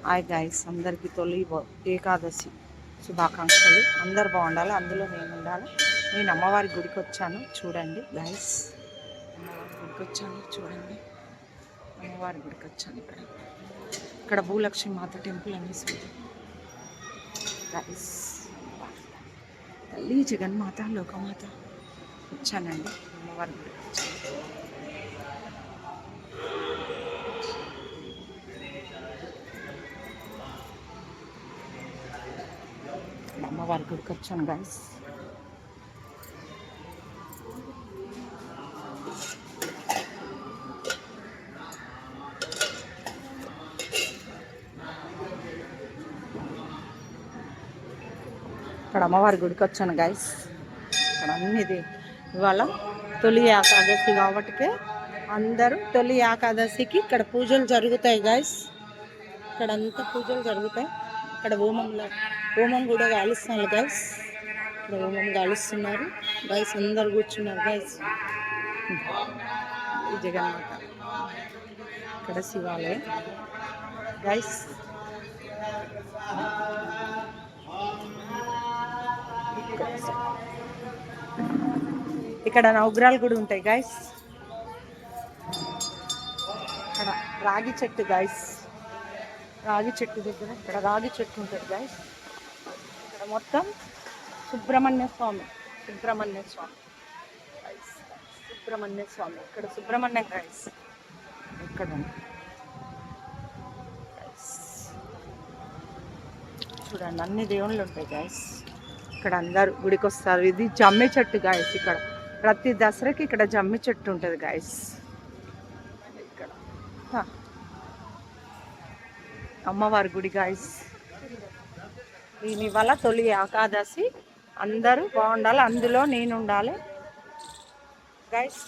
Hi guys, అందరికీ తొలి ఏకాదశి శుభాకాంక్షలు. అందరు బాగుండాలి, అందులో నేను ఉండాలి. నేను అమ్మవారి గుడికి వచ్చాను, చూడండి గైస్. అమ్మవారి గుడికి వచ్చాను, చూడండి. అమ్మవారి గుడికి వచ్చాను. ఇక్కడ భూలక్ష్మి మాత టెంపుల్ అనేసి గైస్. తల్లి జగన్మాత లోకమాత వచ్చానండి, అమ్మవారి గుడికి వచ్చాను. అమ్మవారి గుడికి వచ్చాను గైస్. ఇక్కడ అమ్మవారి గుడికి వచ్చాను గైస్. ఇక్కడ అన్నిది ఇవాళ తొలి ఏకాదశి కాబట్టికే అందరూ తొలి ఏకాదశికి ఇక్కడ పూజలు జరుగుతాయి గైస్. ఇక్కడ అంతా పూజలు జరుగుతాయి. ఇక్కడ హోమం కూడా కాలుస్తున్నారు గైస్. ఇక్కడ హోమం కాలుస్తున్నారు గైస్. అందరు కూర్చున్నారు గైస్. ఈ జగన్మాత, ఇక్కడ శివాలయం గైస్. ఇక్కడ నవగ్రహాలు కూడా ఉంటాయి గైస్. ఇక్కడ రాగి చెట్టు గైస్. రాగి చెట్టు దగ్గర ఇక్కడ రాగి చెట్టు ఉంటుంది గైస్. ఇక్కడ మొత్తం సుబ్రహ్మణ్య స్వామి ఇక్కడ సుబ్రహ్మణ్యం గైస్. ఇక్కడ చూడండి, అన్ని దేవుళ్ళు ఉంటాయి గైస్. ఇక్కడ అందరు గుడికి వస్తారు. ఇది జమ్మి చెట్టు గైస్. ఇక్కడ ప్రతి దసరాకి ఇక్కడ జమ్మి చెట్టు ఉంటుంది గైస్. ఇక్కడ అమ్మవారి గుడి గైస్. దీని వల్ల తొలి ఏకాదశి, అందరూ బాగుండాలి, అందులో నేను ఉండాలి గైస్.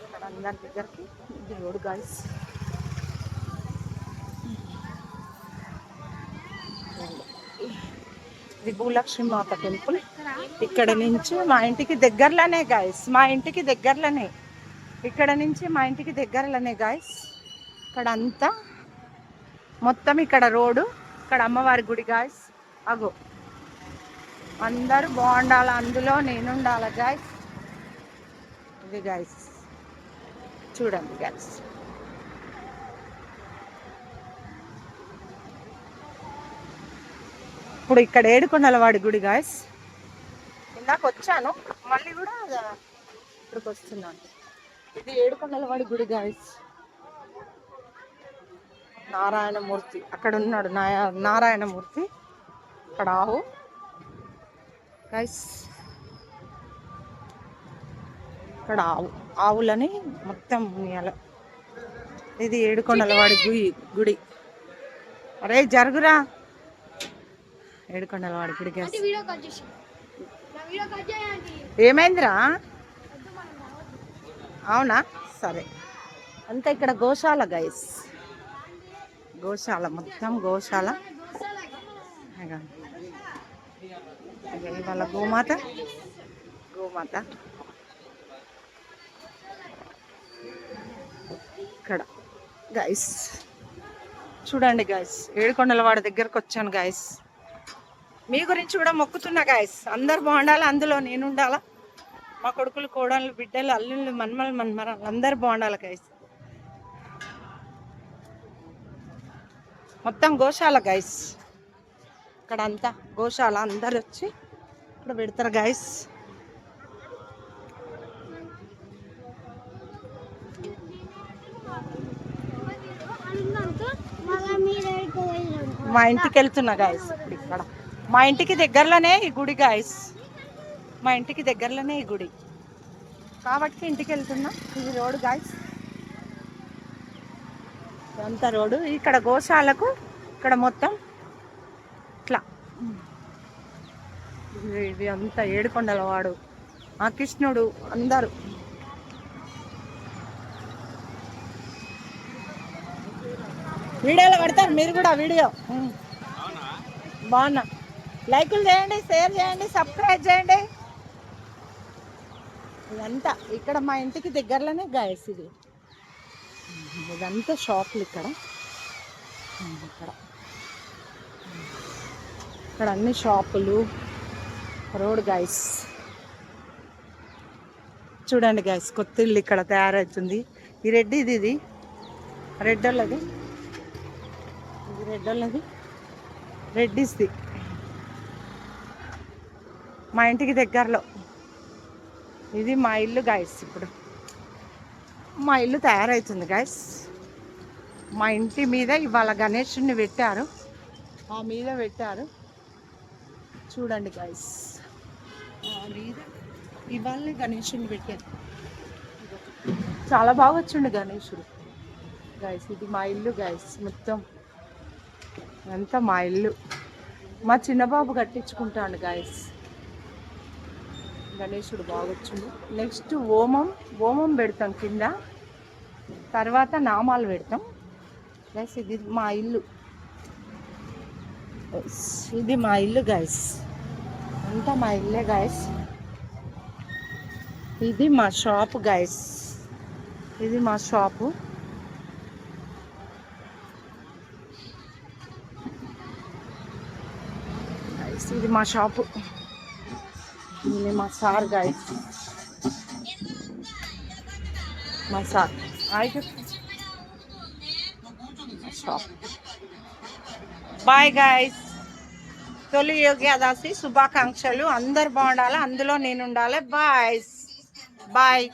ఇక్కడ అందరి దగ్గరికి దేవుడు గైస్. ఇది భూలక్ష్మి మాత టెంపుల్. ఇక్కడ నుంచి మా ఇంటికి దగ్గరలోనే గైస్. ఇక్కడ నుంచి మా ఇంటికి దగ్గరలోనే గైస్. ఇక్కడ అంతా మొత్తం ఇక్కడ రోడ్డు, ఇక్కడ అమ్మవారి గుడి గాయస్. అగో అందరూ బాగుండాలి, అందులో నేను ఉండాలి గాయస్. ఇది గాయస్ చూడండి గాయస్. ఇప్పుడు ఇక్కడ ఏడుకొండలవాడి గుడి గాయస్. ఇందాక వచ్చాను, మళ్ళీ కూడా ఇక్కడికి వస్తున్నాను. ఇది ఏడుకొండలవాడి గుడి గాయస్. నారాయణమూర్తి అక్కడ ఉన్నాడు, నారాయణమూర్తి. అక్కడ ఆవు గైస్. ఇక్కడ ఆవులని మొత్తం ఇది ఏడుకొండలవాడి గుడి. అరే జరుగురా, ఏడుకొండలవాడి గుడి గైస్. ఏమైందిరా? అవునా, సరే. అంతా ఇక్కడ గోశాల గైస్. గోశాల, మొత్తం గోశాల. వాళ్ళ గోమాత ఇక్కడ గైస్. చూడండి గైస్, ఏడుకొండలవాడి దగ్గరకు వచ్చాను గైస్. మీ గురించి కూడా మొక్కుతున్నా గైస్. అందరు బాగుండాలి, అందులో నేను ఉండాలా. మా కొడుకులు, కోడళ్ళు, బిడ్డలు, అల్లుళ్ళు, మన్మరాలు అందరు బాగుండాలి గైస్. మొత్తం గోశాల గైస్. ఇక్కడ అంతా గోశాల, అందరు వచ్చి ఇక్కడ పెడతారు గైస్. మా ఇంటికి వెళ్తున్నా గైస్. ఇప్పుడు ఇక్కడ మా ఇంటికి దగ్గరలోనే ఈ గుడి గైస్. మా ఇంటికి దగ్గరలోనే ఈ గుడి కాబట్టి ఇంటికి వెళ్తున్నా. ఇది రోడ్డు గైస్, అంత రోడ్డు. ఇక్కడ గోశాలకు ఇక్కడ మొత్తం ఇట్లా. ఇది అంతా ఏడుకొండలవాడు, ఆ కృష్ణుడు, అందరూ వీడియోలో పడతారు. మీరు కూడా వీడియో బాగున్నా. లైకులు చేయండి, షేర్ చేయండి, సబ్స్క్రైబ్ చేయండి. ఇదంతా ఇక్కడ మా ఇంటికి దగ్గరలోనే గాయస్. ఇదంతా షాపులు ఇక్కడ. ఇక్కడ ఇక్కడ అన్ని షాపులు, రోడ్ గైస్. చూడండి గైస్, కొత్త ఇల్లు ఇక్కడ తయారవుతుంది. ఈ రెడ్ ఇది రెడ్ వాళ్ళది, ఇది రెడ్ వాళ్ళది, రెడ్ ఇస్ది మా ఇంటికి దగ్గరలో. ఇది మా ఇల్లు గైస్. ఇప్పుడు మా ఇల్లు తయారవుతుంది గైస్. మా ఇంటి మీద ఇవాళ గణేషుని పెట్టారు, ఆ మీద పెట్టారు. చూడండి గైస్, మీద ఇవాళ గణేషుని పెట్టారు. చాలా బాగా వచ్చిండు గణేషుడు గైస్. ఇది మా ఇల్లు గైస్. మొత్తం అంతా మా ఇల్లు. మా చిన్నబాబు కట్టించుకుంటాడు గైస్. గణేషుడు బాగా వచ్చిండు. నెక్స్ట్ ఓమం పెడతాం కింద, తర్వాత నామాలు పెడతాం గైస్. ఇది మా ఇల్లు, ఇది మా ఇల్లు గైస్. అంతా మా ఇల్లే గైస్. ఇది మా షాపు గైస్. ఇది మా షాపు. ఇది మా షాపు. ఇది మా సార్ గైస్, మా sir shop. Bye guys. Tholi Ekadashi శుభాకాంక్షలు. అందరు బాగుండాలి, అందులో నేను ఉండాలి. Bye bye.